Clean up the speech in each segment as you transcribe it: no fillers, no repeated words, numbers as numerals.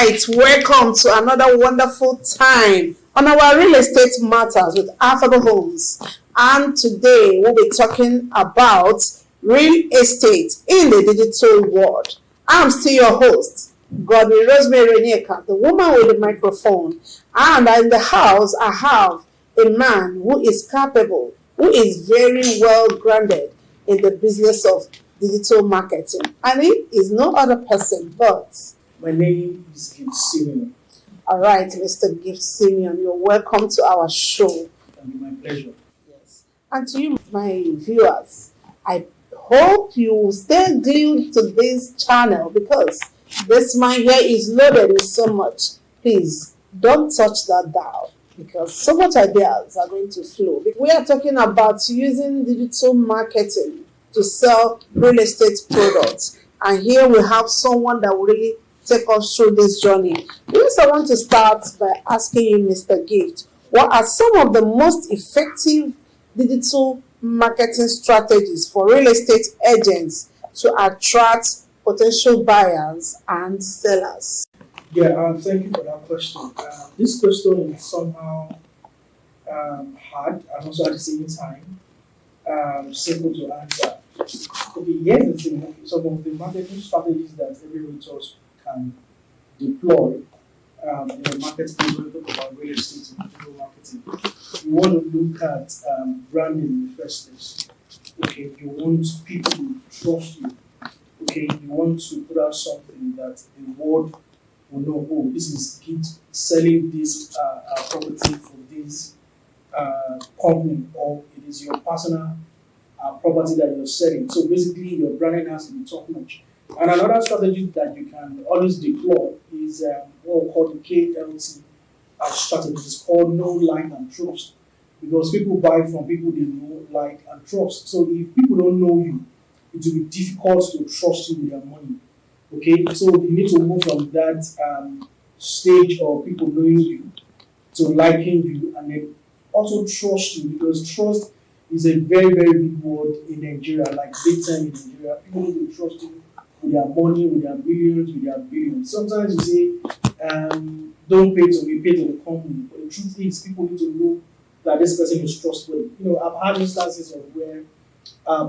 right, welcome to another wonderful time on our real estate matters with Affable Homes. And today we'll be talking about real estate in the digital world. I'm still your host, Godwin Rosemary Renieka, the woman with the microphone. And in the house, I have a man who is capable, who is very well grounded in the business of digital marketing. And he is no other person but my name is Gift Simeon. all right, Mr. Gift Simeon, you're welcome to our show. It can be my pleasure. Yes. And to you, my viewers, I hope you will stay glued to this channel because this man here is loaded with so much. Please don't touch that dial because so much ideas are going to flow. We are talking about using digital marketing to sell real estate products. And here we have someone that will really take us through this journey. Yes, I want to start by asking you, Mr. Gift, what are some of the most effective digital marketing strategies for real estate agents to attract potential buyers and sellers? Yeah, thank you for that question. This question is somehow hard and also at the same time simple to answer. Okay, here's the thing. Some of the marketing strategies that every realtor can deploy in the marketplace when we talk about real estate and digital marketing. You want to look at branding in the first place. Okay, you want people to trust you. Okay, you want to put out something that the world will know, oh, this is Gift selling this property for this company, or it is your personal property that you're selling. So basically, your branding has to be top notch. And another strategy that you can always deploy is what we call the KLT strategy. It's called know, like, and trust. Because people buy from people they know, like, and trust. So if people don't know you, it will be difficult to trust you with their money. Okay, so you need to move from that stage of people knowing you to liking you and then also trust you, because trust is a very, very big word in Nigeria, like big time in Nigeria. People need to trust you with their money, with their millions, with their billions. Sometimes you say, don't pay to be paid to the company, but the truth is people need to know that this person is trustworthy. You know, I've had instances of where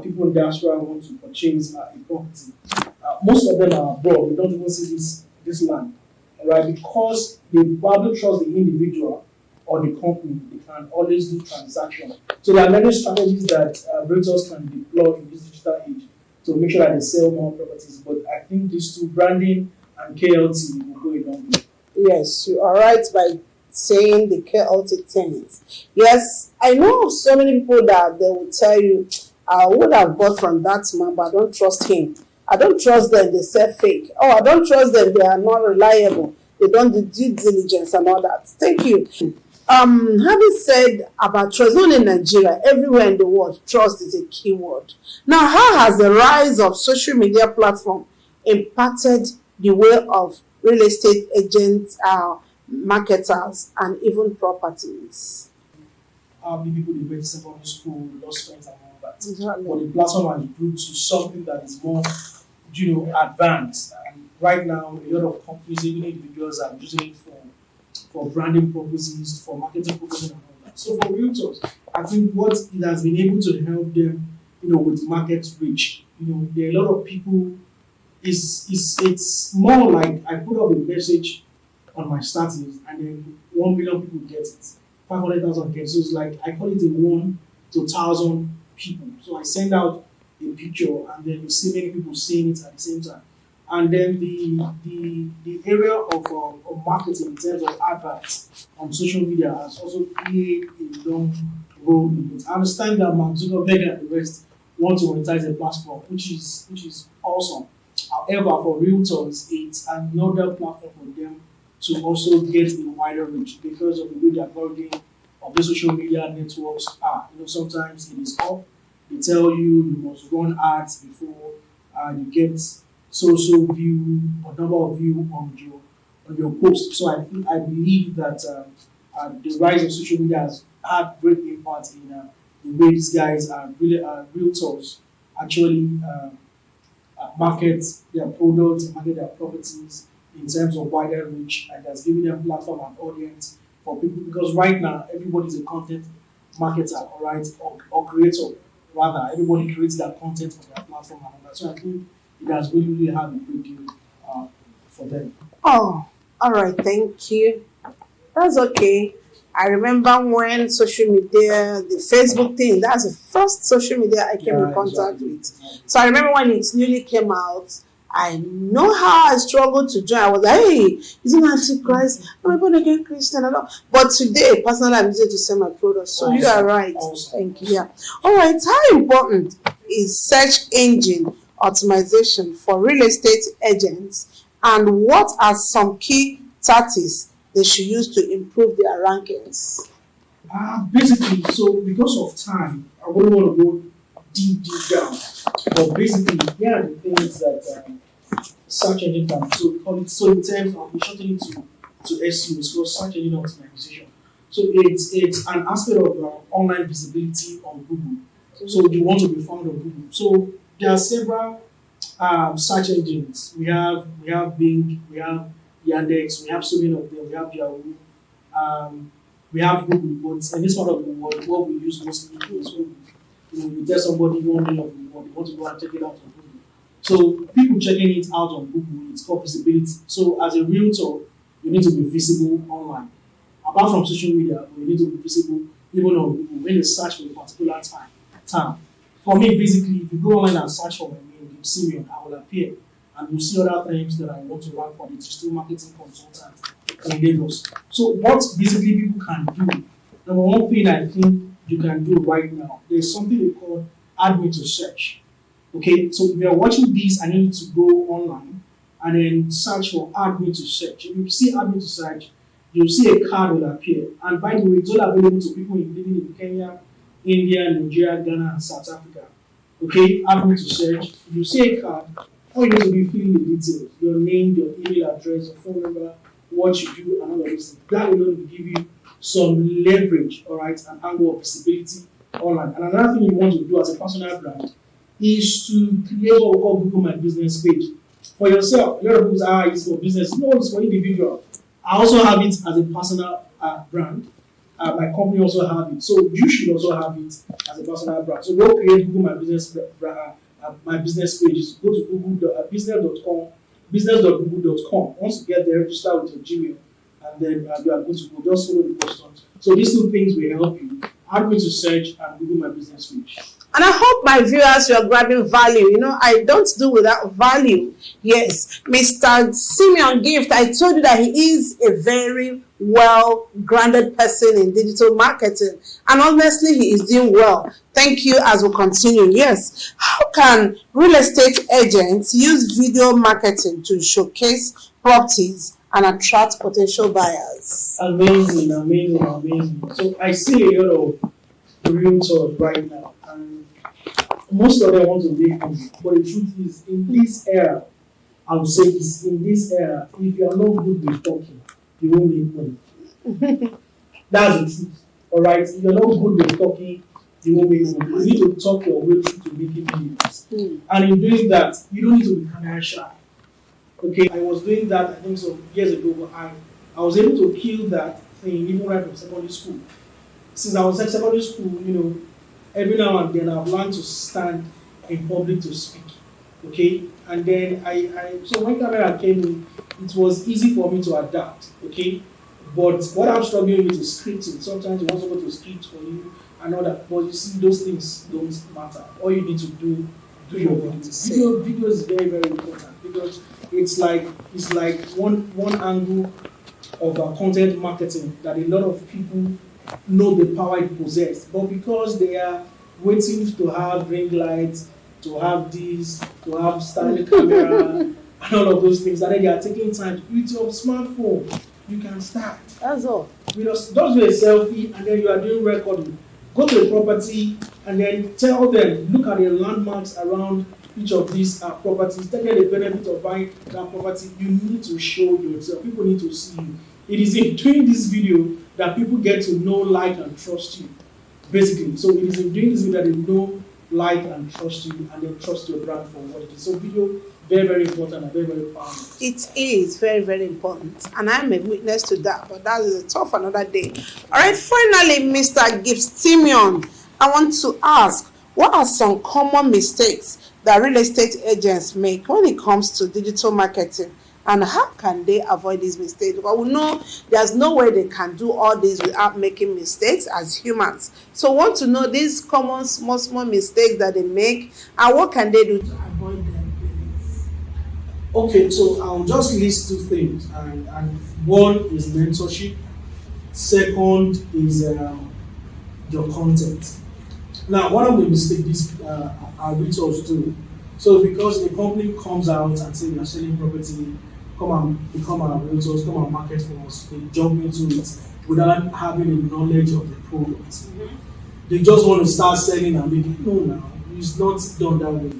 people in diaspora want to purchase a property. Most of them are abroad. They don't even see this land, right? Because they probably trust the individual or the company. They can always do transactions. So there are many strategies that realtors can deploy in this digital age to make sure that they sell more properties. But I think these two, branding and KLT, will go a long way. Yes, you are right by saying the KLT things. Yes, I know so many people that they will tell you, I would have bought from that man, but I don't trust him. I don't trust them, they sell fake. Oh, I don't trust them, they are not reliable. They don't do due diligence and all that. Thank you. Having said about trust, not in Nigeria, everywhere in the world, trust is a key word. Now, how has the rise of social media platform impacted the way of real estate agents, marketers, and even properties? How many people they went to secondary school, lost friends and all that. Exactly. But the platform has grew to something that is more, advanced. And right now, a lot of companies, even individuals, are using it for branding purposes, for marketing purposes, and all that. So for realtors, I think what it has been able to help them, with market reach. There are a lot of people. It's more like I put up a message on my status, and then 1 million people get it. 500,000 get it. So it's like I call it a 1 to 1,000 people. So I send out a picture, and then you see many people seeing it at the same time. And then the area of marketing in terms of adverts on social media has also played a long role in it. I understand that Mark Zuckerberg and the rest want to monetize the platform, which is awesome. However, for realtors, it's another platform for them to also get a wider reach because of the way the algorithm of the social media networks are. Sometimes it is up. They tell you must run ads before you get so view or number of view on your post. So I believe that the rise of social media has had great impact in the way these guys are realtors actually market their products, market their properties in terms of wider reach, and has given them platform and audience for people, because right now everybody's a content marketer, all right, or creator rather. Everybody creates their content for their platform and all that. So I think it has really had a great deal for them. Oh, all right. Thank you. That's okay. I remember when social media, the Facebook thing, that's the first social media I came in contact Exactly. with. So I remember when it newly came out, I know how I struggled to join. I was like, hey, isn't Antichrist? I'm a born again Christian. And all. But today, personally, I'm using to sell my products. So you are right. Thank you. Yeah. All right. How important is search engine optimization for real estate agents? And what are some key tactics they should use to improve their rankings? Basically, so because of time, I wouldn't want to go deep down. But basically, here are the things that search engine can do. So we call it, so in terms of we shorten it to SEO, it's called search engine optimization. So it's an aspect of online visibility on Google. So you want to be found on Google. So there are several search engines. We have Bing, we have Yandex, we have so many of them. We have Yahoo, we have Google. But in this part of the world, what we use mostly is Google. You tell somebody you want to of the world, they want to go and check it out on Google. So people checking it out on Google, it's called visibility. So as a realtor, you need to be visible online. Apart from social media, you need to be visible even on Google when they search for a particular term. For me, basically, if you go online and search for my name, you see me, I will appear. And you see other things that I want to rank for the digital marketing consultant in Lagos. So what basically people can do, number one thing I think you can do right now, there's something they call add me to search. Okay, so if you're watching this and you need to go online and then search for add me to search. If you see add me to search, you'll see a card will appear. And by the way, it's all available to people living in Kenya, India, Nigeria, Ghana, and South Africa. Okay, add me to search. If you see a card, all you need to be filling the details, your name, your email address, your phone number, what you do, and all of this. That alone will give you some leverage, all right, and angle of visibility online. And another thing you want to do as a personal brand is to create what we call Google My Business page for yourself. A lot of people say, it's for business. No, it's for individual. I also have it as a personal brand. My company also have it. So you should also have it as a personal brand. So go create Google My Business my business pages. Go to Google business.com, business.google.com. Once you get there, register with your Gmail, and then you are good to go. Just follow the questions. So these two things will help you. Add me to search and Google My Business page. And I hope my viewers, you are grabbing value. You know, I don't do without value. Yes, Mr. Simeon Gift, I told you that he is a very well-grounded person in digital marketing. And honestly, he is doing well. Thank you as we continue. Yes, how can real estate agents use video marketing to showcase properties and attract potential buyers? Amazing. So I see a lot of realtors right now, and most of them want to make money. But the truth is, in this era, I would say is in this era, if you are not good with talking, you won't make money. That's the truth. All right, if you're not good with talking, you won't make money. You need to talk your way through to making money. And in doing that, you don't need to be camera shy. Okay, I was doing that I think some years ago, but I was able to kill that thing even right from secondary school. Since I was in secondary school, every now and then I've learned to stand in public to speak. Okay, and then so when camera came in, it was easy for me to adapt. Okay, but what I'm struggling with is scripting. Sometimes you want someone to script for you and all that, but you see those things don't matter. All you need to do your video. Video is very, very important because it's like one angle of content marketing that a lot of people know the power it possesses, but because they are waiting to have ring lights, to have this, to have standing camera, and all of those things, and then they are taking time with your smartphone. You can start. That's all. Just do a selfie, and then you are doing recording. Go to a property, and then tell them, look at the landmarks around each of these properties. Tell them the benefit of buying that property. You need to show yourself. People need to see you. It is in doing this video that people get to know, like, and trust you. Basically, so it is in doing this video that they know, like, and trust you, and then trust your brand for what it is. So video very, very important and very, very powerful. It is very, very important, and I'm a witness to that, but that is a tough another day. All right, finally, Mr. Gibbs Simeon, I want to ask, what are some common mistakes that real estate agents make when it comes to digital marketing, and how can they avoid these mistakes? Because we know there's no way they can do all this without making mistakes as humans. So, want to know these common small mistakes that they make, and what can they do to avoid them, please? Okay, so I'll just list two things, and one is mentorship, second is your content. Now, one of the mistakes these our realtors do, so because the company comes out and say we are selling property, come and become our realtors, come and market for us, they jump into it without having the knowledge of the product. Mm-hmm. They just want to start selling and making, no, now, it's not done that way.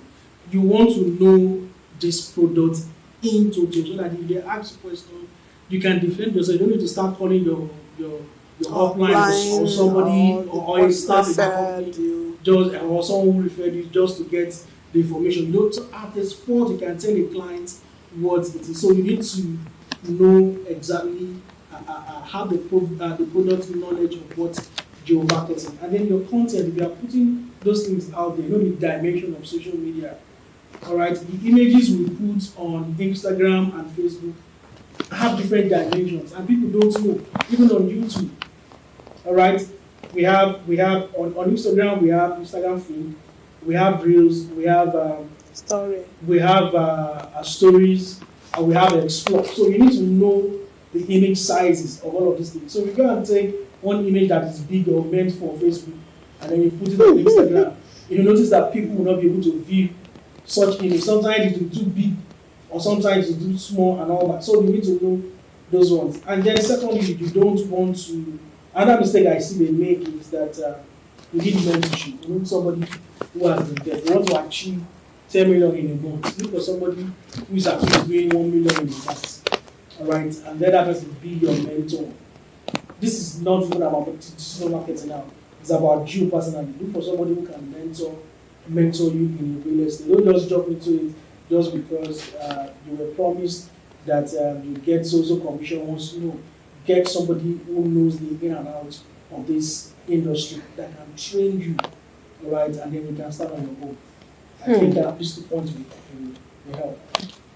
You want to know this product in total so that if they ask a question, you can defend yourself. You don't need to start calling your upline or somebody or a staff in the company, just or someone who referred you just to get the information. You know, so at the spot you can tell the client what it is. So you need to know exactly have the product knowledge of what you're marketing, and then your content. If you are putting those things out there, you know the dimension of social media. All right, the images we put on Instagram and Facebook have different dimensions, and people don't know. Even on YouTube, all right, we have on Instagram, we have Instagram feed, we have reels, we have Story. we have stories, and we have explore. So you need to know the image sizes of all of these things. So we go and take one image that is big or meant for Facebook, and then you put it on Instagram. You notice that people will not be able to view such image. Sometimes it will too big, or sometimes it will too small and all that. So you need to know those ones. And then secondly, you don't want to. Another mistake I see they make is that you need mentorship. You need somebody who has been there. You want to achieve 10 million in a month. Look for somebody who is actually doing 1 million in a month. All right, and then that person be your mentor. This is not even about digital marketing now. It's about you personally. Look for somebody who can mentor you in real estate. Don't just jump into it just because you were promised that you get social commission. Once you know, get somebody who knows the in and out of this industry that can train you, all right, and then you can start on your own. I think that these 2 points will help.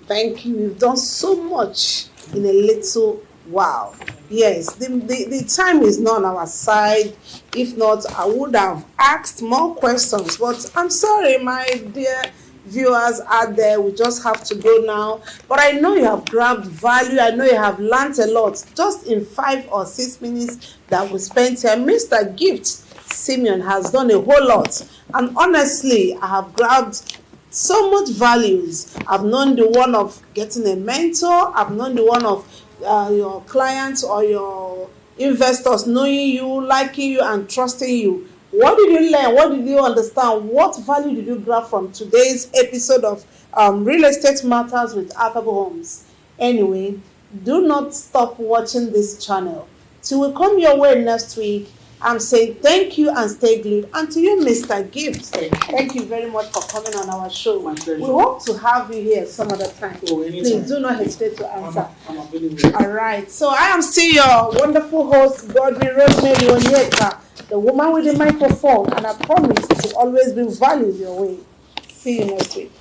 Thank you. You've done so much in a little while. Yes, the time is not on our side. If not, I would have asked more questions. But I'm sorry, my dear viewers out there, we just have to go now. But I know you have grabbed value. I know you have learned a lot. Just in 5 or 6 minutes that we spent here, Mr. Gibbs Simeon has done a whole lot. And honestly, I have grabbed so much values. I've known the one of getting a mentor. I've known the one of your clients or your investors knowing you, liking you, and trusting you. What did you learn? What did you understand? What value did you grab from today's episode of Real Estate Matters with Affable Homes? Anyway, do not stop watching this channel. Till we come your way next week, I'm saying thank you and stay glued. And to you, Mr. Gibbs, thank you very much for coming on our show. My pleasure. We hope to have you here some other time. Oh, anytime. Please do not hesitate to answer. I'm available. All right. So I am still your wonderful host, Godwin Rosemary Onyeka, the woman with the microphone, and I promise to always bring value your way. See you next week.